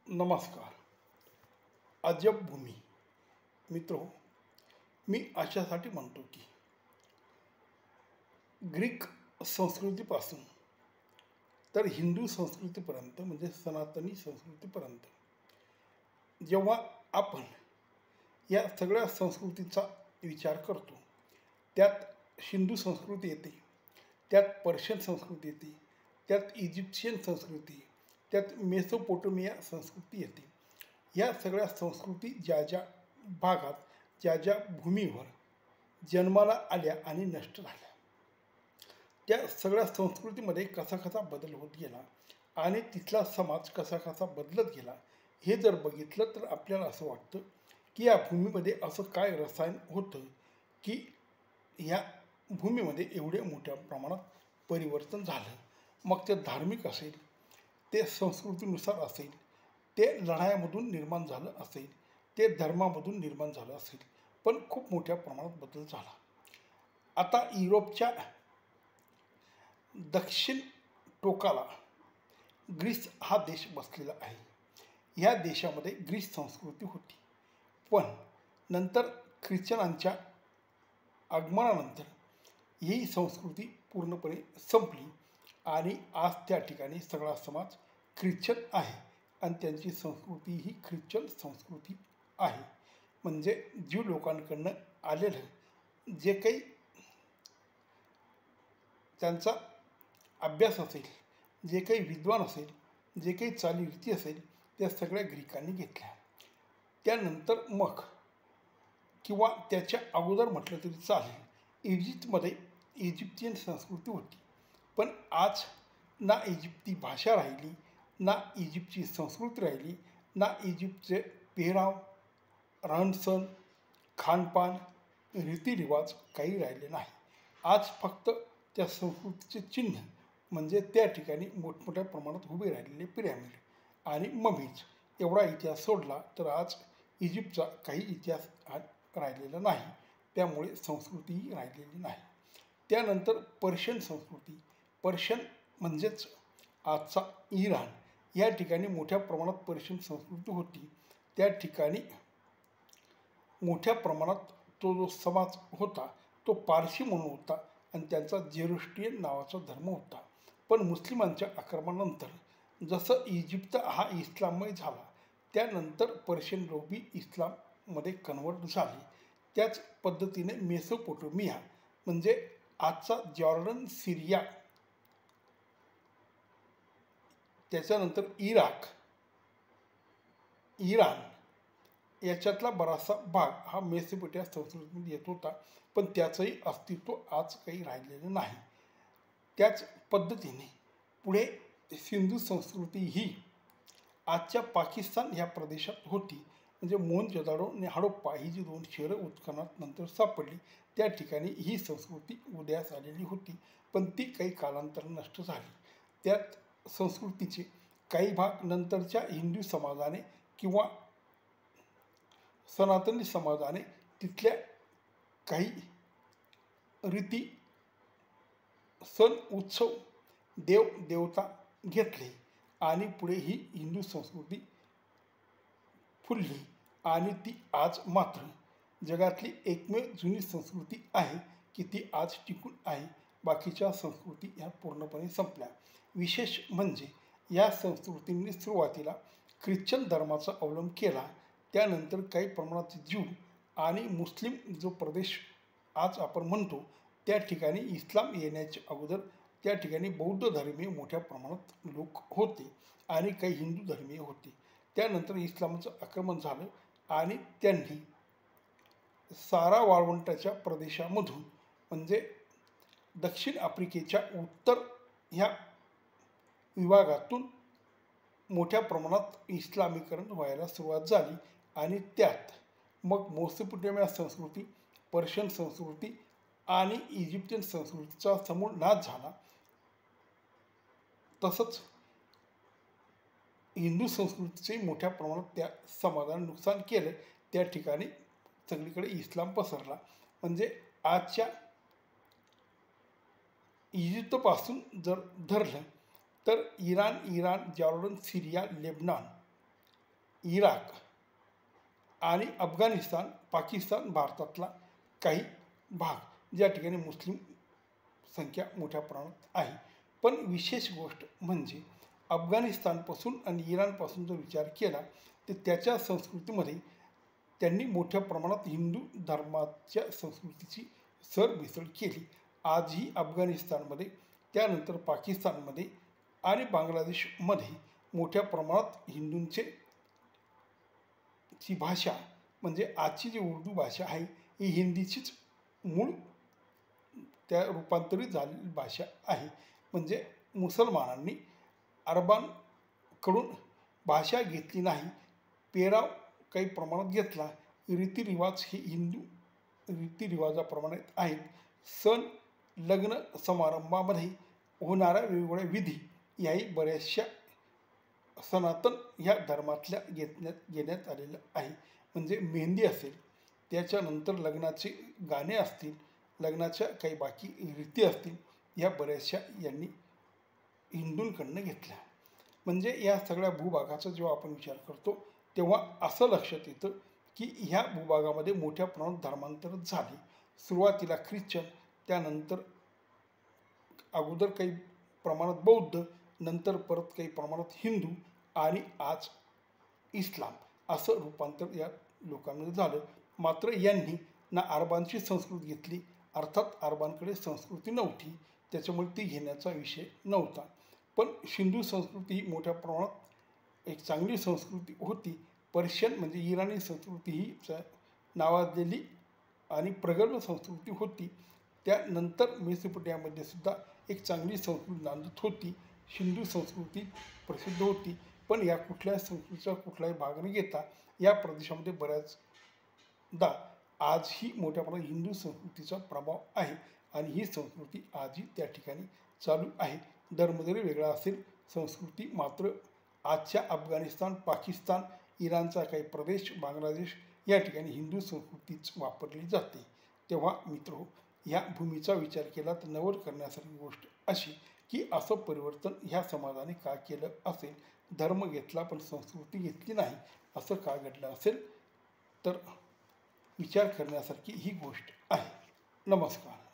नमस्कार. अजब भूमी मित्रो, मी अशासाठी म्हणतो की ग्रीक संस्कृतीपासून तर हिंदू संस्कृतीपर्यंत म्हणजे सनातनी संस्कृतीपर्यंत जेव्हा आपण या सगळ्या संस्कृतीचा विचार करतो, त्यात हिंदू संस्कृती येते, त्यात पर्शियन संस्कृती येते, त्यात इजिप्शियन संस्कृती, त्यात मेसोपोटेमिया संस्कृती येते. या सगळ्या संस्कृती ज्या ज्या भागात, ज्या ज्या भूमीवर जन्माला आल्या आणि नष्ट झाल्या, त्या सगळ्या संस्कृतीमध्ये कसा कसा बदल होत गेला आणि तिथला समाज कसा कसा बदलत गेला, हे जर बघितलं तर आपल्याला असं वाटतं की या भूमीमध्ये असं काय रसायन होतं की ह्या भूमीमध्ये एवढ्या मोठ्या प्रमाणात परिवर्तन झालं. मग ते धार्मिक असेल, ते संस्कृतीनुसार असेल, ते लढायामधून निर्माण झालं असेल, ते धर्मामधून निर्माण झालं असेल, पण खूप मोठ्या प्रमाणात बदल झाला. आता युरोपच्या दक्षिण टोकाला ग्रीस हा देश बसलेला आहे. या देशामध्ये ग्रीस संस्कृती होती, पण नंतर ख्रिश्चनांच्या आगमनानंतर ही संस्कृती पूर्णपणे संपली आणि आज त्या ठिकाणी सगळा समाज ख्रिश्चन आहे आणि त्यांची संस्कृती ही ख्रिश्चन संस्कृती आहे. म्हणजे ज्यू लोकांकडनं आलेलं जे काही त्यांचा अभ्यास असेल, जे काही विद्वान असेल, जे काही चालीरीती असेल, त्या सगळ्या ग्रीकांनी घेतल्या. त्यानंतर मग किंवा त्याच्या अगोदर म्हटलं तरी चालेल, इजिप्तमध्ये इजिप्शियन संस्कृती होती. पण आज ना इजिप्ती भाषा राहिली, ना इजिप्तची संस्कृती राहिली, ना इजिप्तचे पेहराव, रहनसहन, खानपान, रीतिरिवाज काही राहिले नाही. आज फक्त त्या संस्कृतीचे चिन्ह म्हणजे त्या ठिकाणी मोठमोठ्या प्रमाणात उभे राहिलेले पिरॅमिड आणि ममीज एवढा इतिहास सोडला तर आज इजिप्तचा काही इतिहास राहिलेला नाही. त्यामुळे संस्कृतीही राहिलेली नाही. त्यानंतर पर्शियन संस्कृती, पर्शियन म्हणजेच आजचा इराण, या ठिकाणी मोठ्या प्रमाणात पर्शियन संस्कृती होती. त्या ठिकाणी मोठ्या प्रमाणात तो जो समाज होता तो पारशी म्हणून होता आणि त्यांचा झेरोस्ट्रियन नावाचा धर्म होता. पण मुस्लिमांच्या आक्रमणानंतर जसं इजिप्त हा इस्लाममय झाला, त्यानंतर पर्शियन लोक बी इस्लाममध्ये कन्वर्ट झाले. त्याच पद्धतीने मेसोपोटेमिया म्हणजे आजचा जॉर्डन, सिरिया, त्याच्यानंतर इराक, इराण याच्यातला बराचसा भाग हा मेसोपोटेमिया संस्कृतीमध्ये येत होता, पण त्याचंही अस्तित्व आज काही राहिलेलं नाही. त्याच पद्धतीने पुढे सिंधू संस्कृती ही आजच्या पाकिस्तान ह्या प्रदेशात होती. म्हणजे मोहनजोदाडो आणि हडप्पा ही जी दोन शहरं उत्खननात नंतर सापडली, त्या ठिकाणी ही संस्कृती उदयास आलेली होती, पण ती काही कालांतराने नष्ट झाली. त्यात संस्कृतीचे काही भाग नंतरच्या हिंदू समाजाने किंवा सनातनी समाजाने तिथल्या काही रीती, सण, उत्सव, देव देवता घेतले आणि पुढे ही हिंदू संस्कृती फुलली आणि ती आज मात्र जगातली एकमेव जुनी संस्कृती आहे की ती आज टिकून आहे. बाकीच्या संस्कृती ह्या पूर्णपणे संपल्या. विशेष म्हणजे या संस्कृतींनी सुरुवातीला ख्रिश्चन धर्माचा अवलंब केला, त्यानंतर काही प्रमाणात ज्यू आणि मुस्लिम जो प्रदेश आज आपण म्हणतो त्या ठिकाणी इस्लाम येण्याच्या अगोदर त्या ठिकाणी बौद्ध धर्मीय मोठ्या प्रमाणात लोक होते आणि काही हिंदू धर्मीय होते. त्यानंतर इस्लामचं आक्रमण झालं आणि त्यांनी सारा वाळवंटाच्या प्रदेशामधून म्हणजे दक्षिण आफ्रिकेच्या उत्तर ह्या विभागातून मोठ्या प्रमाणात इस्लामीकरण व्हायला सुरुवात झाली आणि त्यात मग मेसोपोटेमिया संस्कृती, पर्शियन संस्कृती आणि इजिप्शियन संस्कृतीचा समूळ नाश झाला. तसंच हिंदू संस्कृतीचे मोठ्या प्रमाणात त्या समाजाने नुकसान केलं. त्या ठिकाणी सगळीकडे इस्लाम पसरला. म्हणजे आजच्या इजिप्तपासून जर धरलं तर इराण, जॉर्डन, सिरिया, लेबनॉन इराक आणि अफगाणिस्तान, पाकिस्तान, भारतातला काही भाग ज्या ठिकाणी मुस्लिम संख्या मोठ्या प्रमाणात आहे. पण विशेष गोष्ट म्हणजे अफगाणिस्तानपासून आणि इराणपासून जर विचार केला तर त्याच्या संस्कृतीमध्ये त्यांनी मोठ्या प्रमाणात हिंदू धर्माच्या संस्कृतीची सरमिसळ केली. आजही अफगाणिस्तानमध्ये, त्यानंतर पाकिस्तानमध्ये आणि बांगलादेशमध्ये मोठ्या प्रमाणात हिंदूंची भाषा म्हणजे आजची जी उर्दू भाषा आहे ही हिंदीचीच मूळ त्या रूपांतरित झालेली भाषा आहे. म्हणजे मुसलमानांनी अरबांकडून भाषा घेतली नाही, पेराव काही प्रमाणात घेतला. रीतिरिवाज हे हिंदू रीतिरिवाजाप्रमाणे आहेत. सण, लग्न समारंभामध्ये होणाऱ्या वेगवेगळ्या विधी याही बऱ्याचशा सनातन ह्या धर्मातल्या घेण्यात आलेलं आहे. म्हणजे मेहंदी असेल, त्याच्यानंतर लग्नाचे गाणे असतील, लग्नाच्या काही बाकी रीती असतील, ह्या बऱ्याचशा यांनी हिंदूंकडनं घेतल्या. म्हणजे या सगळ्या भूभागाचा जेव्हा आपण विचार करतो तेव्हा असं लक्षात येतं की ह्या भूभागामध्ये मोठ्या प्रमाणात धर्मांतर झाले. सुरुवातीला ख्रिश्चन, त्यानंतर अगोदर काही प्रमाणात बौद्ध, नंतर परत काही प्रमाणात हिंदू आणि आज इस्लाम असं रूपांतर या लोकांमध्ये झालं. मात्र यांनी ना अरबांची संस्कृती घेतली, अर्थात अरबांकडे संस्कृती नव्हती, त्याच्यामुळे ती घेण्याचा विषय नव्हता. पण सिंधू संस्कृती ही मोठ्या प्रमाणात एक चांगली संस्कृती होती. पर्शियन म्हणजे इराणी संस्कृती ही नावाजलेली आणि प्रगल्भ संस्कृती होती. त्यानंतर मेसोपोटेमियामध्ये सुद्धा एक चांगली संस्कृती नांदत होती. सिंधू संस्कृती प्रसिद्ध होती. पण या कुठल्या संस्कृतीचा कुठलाही भाग न घेता या प्रदेशामध्ये बऱ्याचदा आजही मोठ्या प्रमाणात हिंदू संस्कृतीचा प्रभाव आहे आणि ही संस्कृती आजही त्या ठिकाणी चालू आहे. धर्म जरी वेगळा असेल, संस्कृती मात्र आजच्या अफगाणिस्तान, पाकिस्तान, इराणचा काही प्रदेश, बांगलादेश या ठिकाणी हिंदू संस्कृतीच वापरली जाते. तेव्हा मित्रो, ह्या भूमीचा विचार केला तर नवल करण्यासारखी गोष्ट अशी की असं परिवर्तन ह्या समाजाने का केलं असेल? धर्म घेतला पण संस्कृती घेतली नाही, असं का घडलं असेल? तर विचार करण्यासारखी ही गोष्ट आहे. नमस्कार.